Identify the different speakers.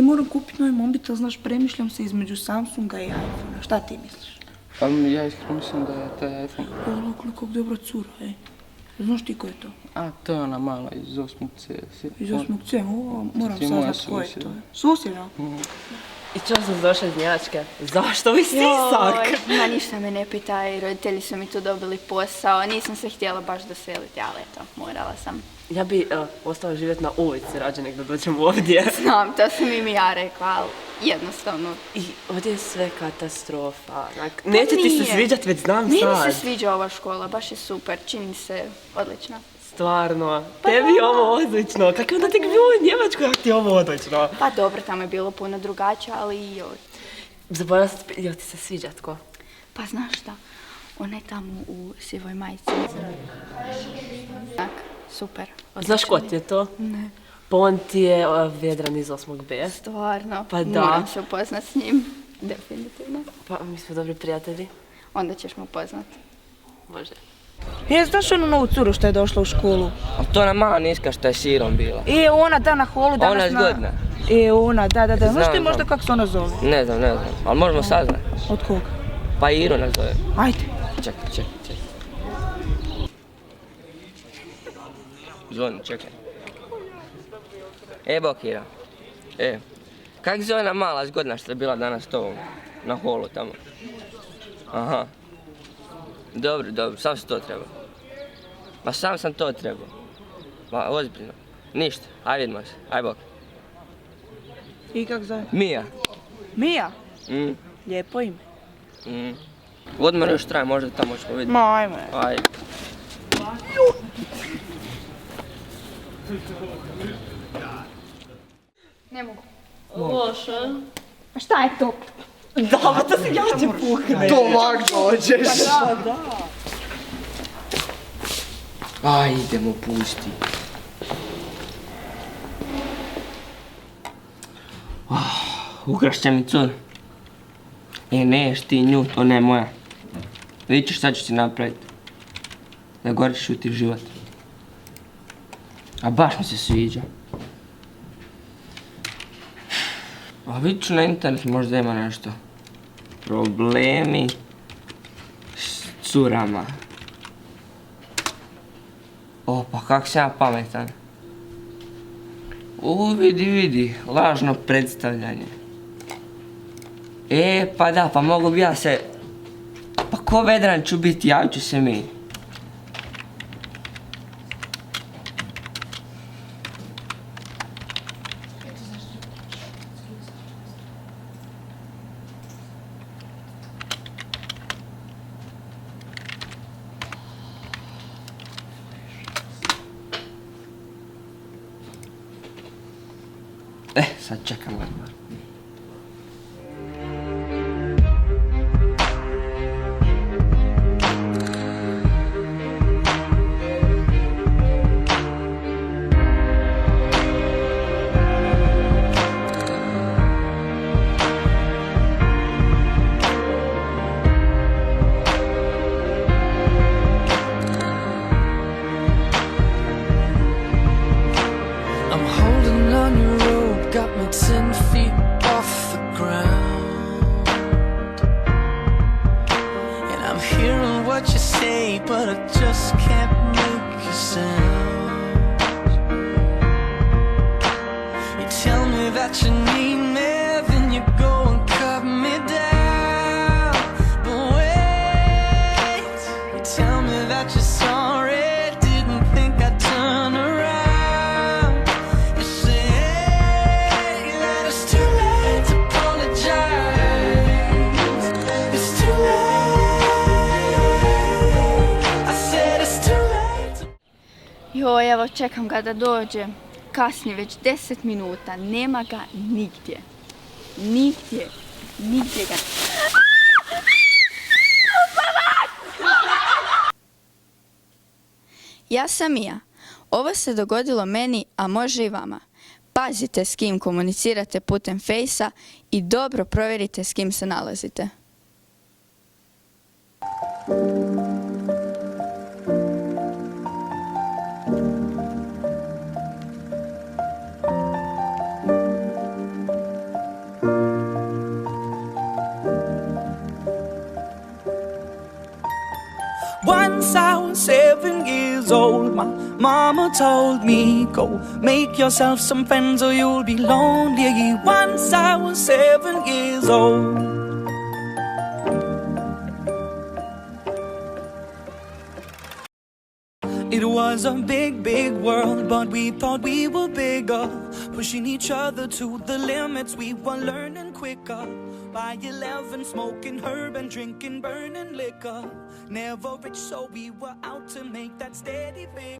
Speaker 1: Moram kupiti novi mobitel, znaš, premišljam se između Samsunga i iPhona. Šta ti misliš?
Speaker 2: Pa ja iskreno mislim da je taj iPhone...
Speaker 1: Koliko dobra cura, ej. Znaš ti ko je to?
Speaker 2: A, to je ona mala iz 8C.
Speaker 1: Iz 8C, moram saznat ko je to. Susjeda?
Speaker 3: I čo sam došla iz Njemačke? Zašto vi stisak?
Speaker 4: Ma ništa me ne pitaj, roditelji su mi tu dobili posao, nisam se htjela baš doseliti, ali eto, morala sam.
Speaker 3: Ja bi ostala živjeti na ulici rađe nego da dođem ovdje.
Speaker 4: Znam, to sam im i ja rekla, ali jednostavno.
Speaker 3: I ovdje je sve katastrofa. Neće ti se sviđat, već znam sad.
Speaker 4: Nije mi se sviđa ova škola, baš je super, čini mi se odlično.
Speaker 3: Stvarno, tebi je ovo odlično. Kako onda tek bilo u Njemačkoj, ako ti je ovo odlično?
Speaker 4: Pa dobro, tamo je bilo puno drugačije, ali i joj.
Speaker 3: Zaboravila sam, jel ti se sviđa tko?
Speaker 4: Pa znaš šta, ona je tamo u sivoj majici. Tak, super.
Speaker 3: Znaš ko ti je to?
Speaker 4: Ne.
Speaker 3: Pa on ti je Vedran iz 8B.
Speaker 4: Stvarno,
Speaker 3: Pa da.
Speaker 4: moram se upoznat s njim, definitivno.
Speaker 3: Pa mi smo dobri prijatelji.
Speaker 4: Onda ćeš me upoznat.
Speaker 3: Može.
Speaker 1: Znaš onu novu curu što je došla u školu?
Speaker 5: Ali to ona mala niska što je sirom bila.
Speaker 1: Ona da na holu danas
Speaker 5: Ona je zgodna.
Speaker 1: Ona, da. Znaš ti možda kako se ona zove?
Speaker 5: Ne znam, ali možemo saznati.
Speaker 1: Od koga?
Speaker 5: Pa Iro nas zove.
Speaker 1: Ajde.
Speaker 5: Čekaj. Zvoni, čekaj. Bokira. Kak se zove ona mala zgodna što je bila danas to na holu tamo? Aha. Dobro, sam si to trebao. Pa sam sam to trebao. Ma, ozbiljno. Ništa, aj vidimo se, aj bok.
Speaker 1: I kak zove?
Speaker 5: Mija.
Speaker 1: Mija? Lijepo ime.
Speaker 5: Odmah još traje, možda tamo ćemo vidjeti.
Speaker 1: Ma, ajmo.
Speaker 5: Ajde.
Speaker 4: Ne mogu.
Speaker 3: Loše.
Speaker 4: A šta je to?
Speaker 3: Da, pa to se jače pukne.
Speaker 2: To ovak dođeš.
Speaker 3: Da.
Speaker 5: Aj, idemo, pusti. Ukrašće mi cur. Neš ti nju, to ne moja. Vidit ćeš šta ću ti napraviti. Da gore ćeš u ti život. A baš mi se sviđa. A vidit ću na internetu, možda ima nešto. Problemi s curama. Pa kak sam ja pametan. Vidi, lažno predstavljanje. Pa da, pa mogu bi ja se... Pa ko Vedran ću biti, javit ću se mi. Sad čekam odmah.
Speaker 6: I'm holding on your rope, got me 10 feet off the ground. And I'm hearing what you say, but I just can't make a sound. You tell me that you need me, then you go and cut me down. But wait, you tell me that you're sorry, didn't think I'd turn around.
Speaker 4: Joj, evo čekam ga da dođe. Kasni već 10 minuta, nema ga nigdje. Nigdje ga. Ja sam Mija. Ovo se dogodilo meni, a može i vama. Pazite s kim komunicirate putem Fejsa i dobro provjerite s kim se nalazite.
Speaker 6: Once I was 7 years old, my mama told me, go make yourself some friends or you'll be lonely. Once I was 7 years old. It was a big, big world, but we thought we were bigger, pushing each other to the limits. We were learning quicker. By 11, smoking herb and drinking burning liquor. Never rich, so we were out to make that steady figure.